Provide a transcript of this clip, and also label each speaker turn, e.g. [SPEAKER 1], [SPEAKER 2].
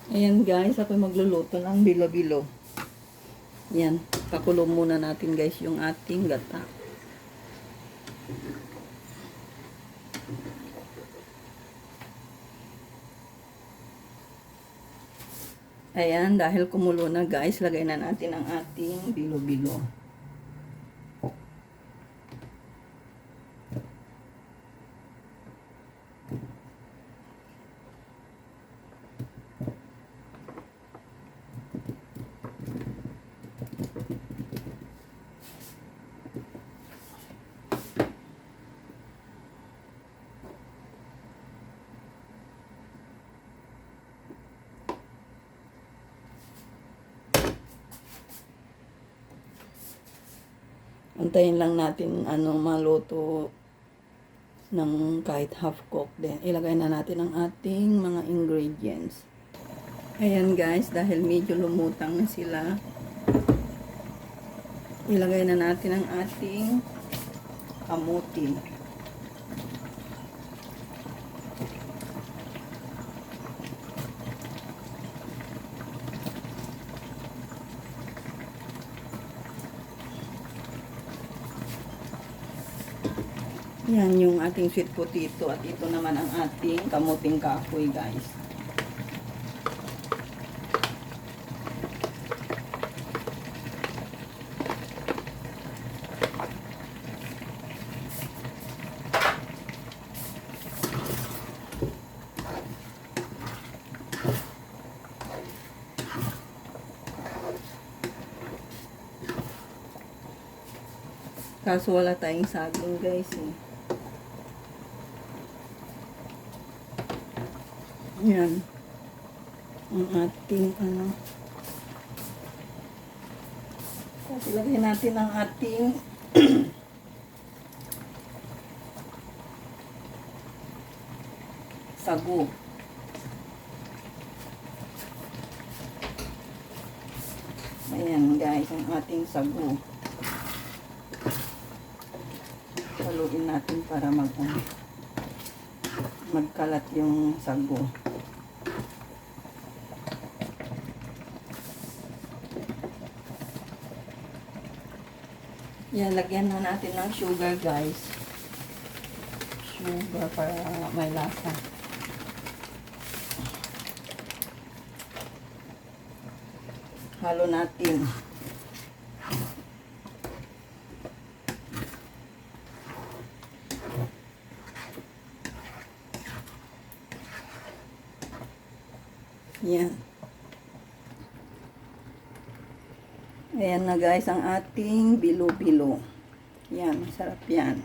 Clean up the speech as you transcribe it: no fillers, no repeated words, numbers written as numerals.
[SPEAKER 1] Ayan guys, ako magluluto ng bilo-bilo. Yan, pakulo muna natin guys yung ating gata. Ayan, dahil kumulo na guys, lagay na natin ang ating bilo-bilo. Antayin lang natin maluto ng kahit half cook din. Ilagay na natin ang ating mga ingredients. Ayan guys, dahil medyo lumutang na sila, ilagay na natin ang ating kamuti. Yan yung ating sweet potato at ito naman ang ating kamuting kahoy guys. Kaso wala tayong saging guys eh. Yan. Ang ating Tapos ilagay natin ang ating sago. Ayan guys, ang ating sago. Haluin natin para magkalat yung sago. Yan, lagyan na natin ng sugar guys. Sugar para may lasa. Halo natin. Yan. Ayan na guys ang ating bilo-bilo. Yan, masarap yan.